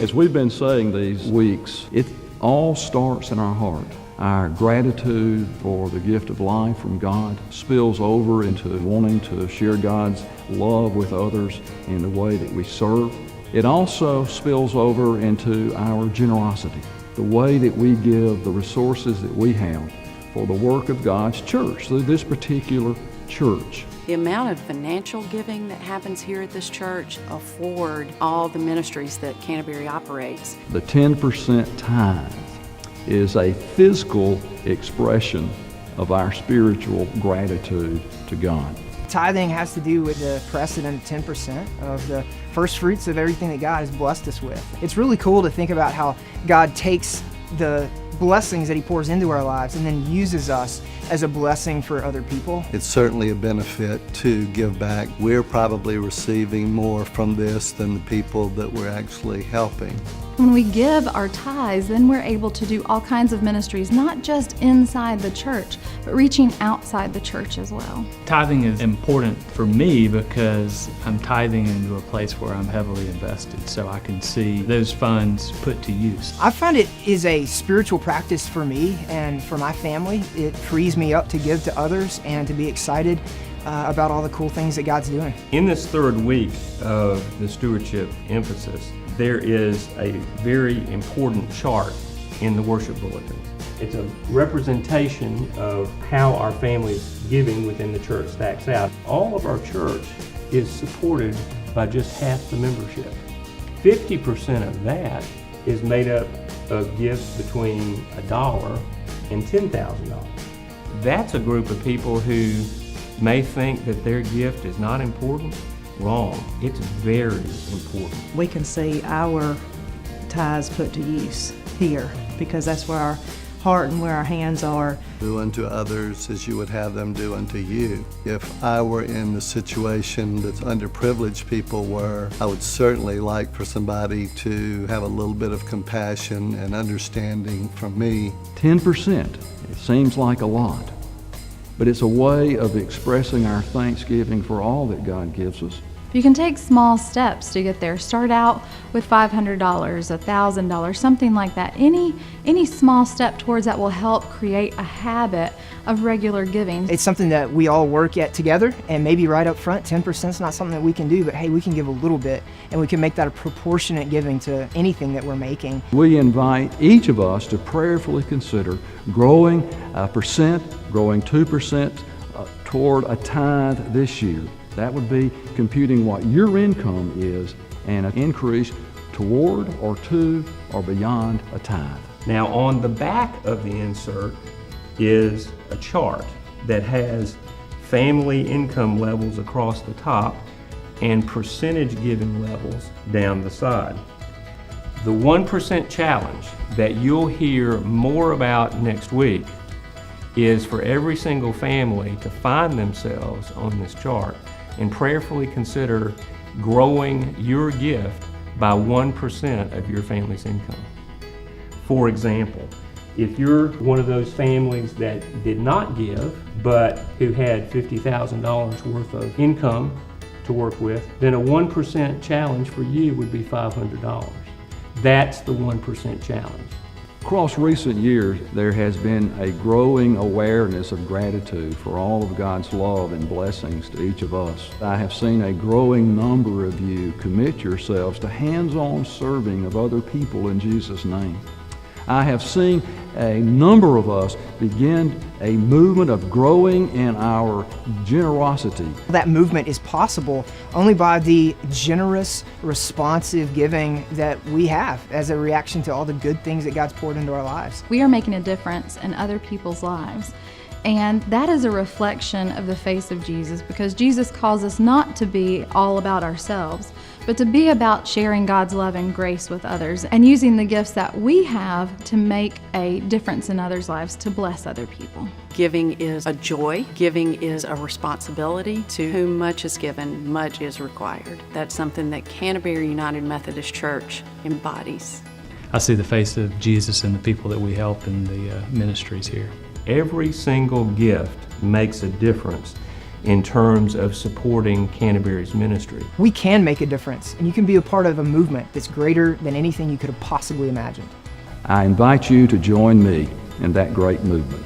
As we've been saying these weeks, it all starts in our heart. Our gratitude for the gift of life from God spills over into wanting to share God's love with others in the way that we serve. It also spills over into our generosity, the way that we give the resources that we have for the work of God's church, through this particular church. The amount of financial giving that happens here at this church afford all the ministries that Canterbury operates. The 10% tithe is a physical expression of our spiritual gratitude to God. Tithing has to do with the precedent of 10% of the first fruits of everything that God has blessed us with. It's really cool to think about how God takes the blessings that He pours into our lives and then uses us as a blessing for other people. It's certainly a benefit to give back. We're probably receiving more from this than the people that we're actually helping. When we give our tithes, then we're able to do all kinds of ministries, not just inside the church, but reaching outside the church as well. Tithing is important for me because I'm tithing into a place where I'm heavily invested, so I can see those funds put to use. I find it is a spiritual practice for me and for my family. It frees me up to give to others and to be excited about all the cool things that God's doing. In this third week of the stewardship emphasis, there is a very important chart in the worship bulletin. It's a representation of how our family's giving within the church stacks out. All of our church is supported by just half the membership. 50% of that is made up of gifts between $1 and $10,000. That's a group of people who may think that their gift is not important. Wrong. It's very important. We can see our tithes put to use here because that's where our heart and where our hands are. Do unto others as you would have them do unto you. If I were in the situation that underprivileged people were, I would certainly like for somebody to have a little bit of compassion and understanding from me. 10%, it seems like a lot, but it's a way of expressing our thanksgiving for all that God gives us. You can take small steps to get there. Start out with $500, $1,000, something like that. Any small step towards that will help create a habit of regular giving. It's something that we all work at together, and maybe right up front, 10% is not something that we can do, but hey, we can give a little bit, and we can make that a proportionate giving to anything that we're making. We invite each of us to prayerfully consider growing a percent, growing 2% toward a tithe this year. That would be computing what your income is and an increase toward or to or beyond a tithe. Now on the back of the insert is a chart that has family income levels across the top and percentage giving levels down the side. The 1% challenge that you'll hear more about next week is for every single family to find themselves on this chart and prayerfully consider growing your gift by 1% of your family's income. For example, if you're one of those families that did not give, but who had $50,000 worth of income to work with, then a 1% challenge for you would be $500. That's the 1% challenge. Across recent years, there has been a growing awareness of gratitude for all of God's love and blessings to each of us. I have seen a growing number of you commit yourselves to hands-on serving of other people in Jesus' name. I have seen a number of us begin a movement of growing in our generosity. That movement is possible only by the generous, responsive giving that we have as a reaction to all the good things that God's poured into our lives. We are making a difference in other people's lives. And that is a reflection of the face of Jesus, because Jesus calls us not to be all about ourselves, but to be about sharing God's love and grace with others and using the gifts that we have to make a difference in others' lives, to bless other people. Giving is a joy. Giving is a responsibility. To whom much is given, much is required. That's something that Canterbury United Methodist Church embodies. I see the face of Jesus in the people that we help in the ministries here. Every single gift makes a difference in terms of supporting Canterbury's ministry. We can make a difference, and you can be a part of a movement that's greater than anything you could have possibly imagined. I invite you to join me in that great movement.